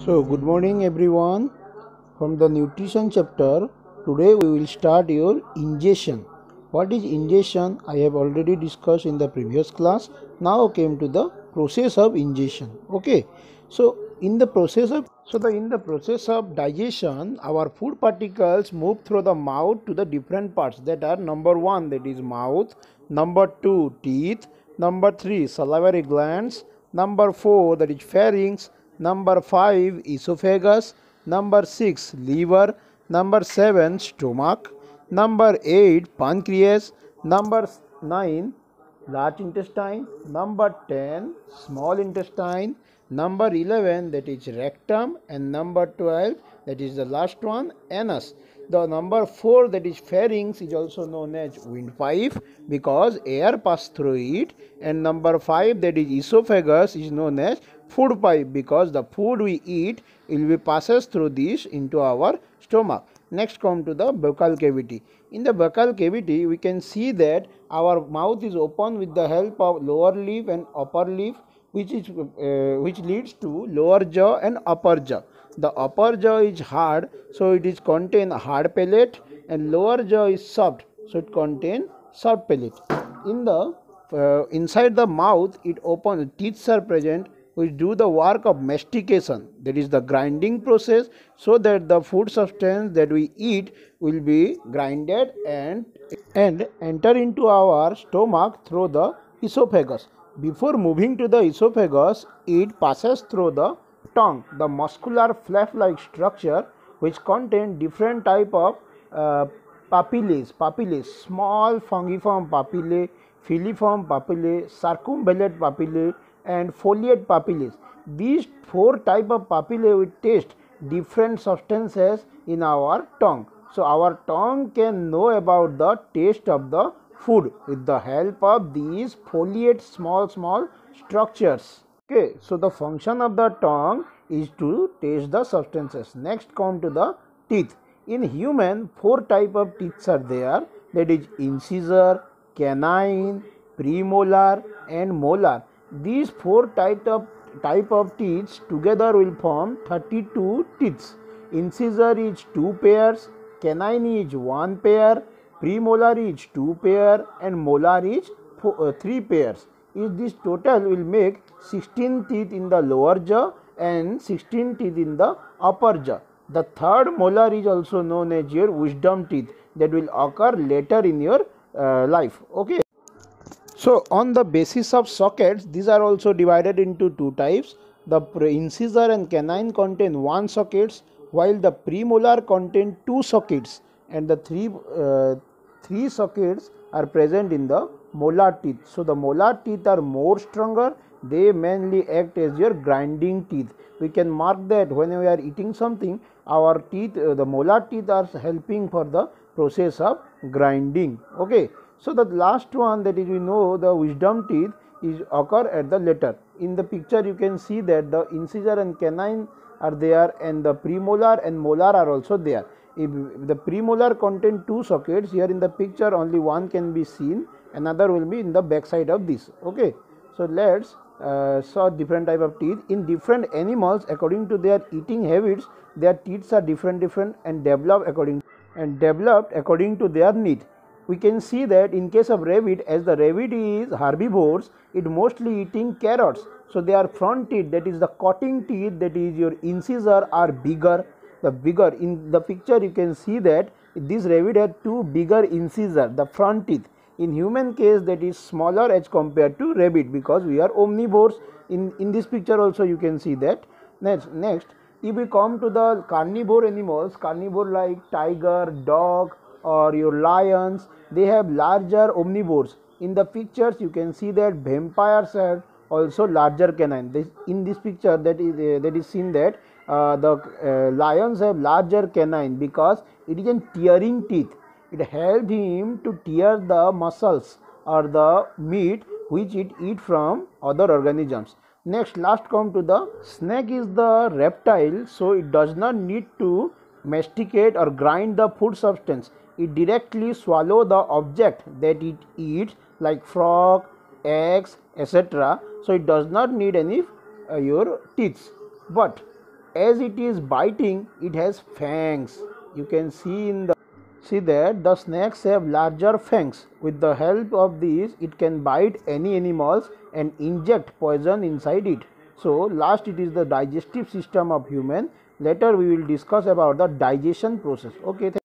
So, good morning everyone. From the nutrition chapter, today we will start your ingestion. What is ingestion? I have already discussed in the previous class. Now came to the process of ingestion. Okay. So, in the process of digestion, our food particles move through the mouth to the different parts that are number 1, that is mouth, number 2, teeth, number 3, salivary glands, number 4, that is pharynx, number 5, esophagus, number 6, liver, number 7, stomach, number 8, pancreas, number 9, large intestine, number 10, small intestine, number 11, that is rectum, and number 12, that is the last one, anus. The number 4, that is pharynx, is also known as windpipe because air passes through it, and number 5, that is esophagus, is known as food pipe because the food we eat will be passes through this into our stomach. Next come to the buccal cavity. In the buccal cavity we can see that our mouth is open with the help of lower lip and upper lip, which leads to lower jaw and upper jaw. The upper jaw is hard, so it is contain hard palate, and lower jaw is soft, so it contain soft palate. In the inside the mouth, it open teeth are present which do the work of mastication, that is the grinding process, so that the food substance that we eat will be grinded and enter into our stomach through the esophagus. Before moving to the esophagus, it passes through the tongue, the muscular flap-like structure which contain different type of papillae, small fungiform papillae, filiform papillae, circumvallate papillae, and foliate papillae. These 4 type of papillae will taste different substances in our tongue. So our tongue can know about the taste of the food with the help of these foliate small structures. Okay, so the function of the tongue is to taste the substances. Next come to the teeth. In human, 4 type of teeth are there, that is incisor, canine, premolar, and molar. These 4 type of teeth together will form 32 teeth. Incisor is 2 pairs, canine is 1 pair, premolar is 2 pair, and molar is 3 pairs. This total will make 16 teeth in the lower jaw and 16 teeth in the upper jaw. The third molar is also known as your wisdom teeth, that will occur later in your life. Okay. So on the basis of sockets, these are also divided into 2 types. The incisor and canine contain 1 sockets, while the premolar contain 2 sockets, and the 3 sockets are present in the molar teeth. So the molar teeth are more stronger. They mainly act as your grinding teeth. We can mark that when we are eating something, our teeth, the molar teeth are helping for the process of grinding. Okay. So the last one, that is we know the wisdom teeth, is occur at the later. In the picture you can see that the incisor and canine are there, and the premolar and molar are also there. If the premolar contain 2 sockets, here in the picture only one can be seen, another will be in the back side of this. Okay. So let's saw different type of teeth. In different animals, according to their eating habits, their teeth are different and developed according to their need. We can see that in case of rabbit, as the rabbit is herbivores, it mostly eating carrots. So their front teeth, that is the cutting teeth, that is your incisor, are bigger. In the picture you can see that this rabbit had 2 bigger incisor, the front teeth. In human case, that is smaller as compared to rabbit because we are omnivores. In this picture also you can see that. Next, if we come to the carnivore animals, carnivore like tiger, dog, or your lions, they have larger omnivores. In the pictures you can see that vampires have also larger canine. In this picture that is seen that the lions have larger canine because it is a tearing teeth. It helped him to tear the muscles or the meat which it eat from other organisms. Next, last come to the snake is the reptile, so it does not need to masticate or grind the food substance. It directly swallow the object that it eats, like frog, eggs, etc. So it does not need any your teeth. But as it is biting, it has fangs. You can see that the snakes have larger fangs. With the help of these, it can bite any animals and inject poison inside it. So last, it is the digestive system of human. Later we will discuss about the digestion process. Okay.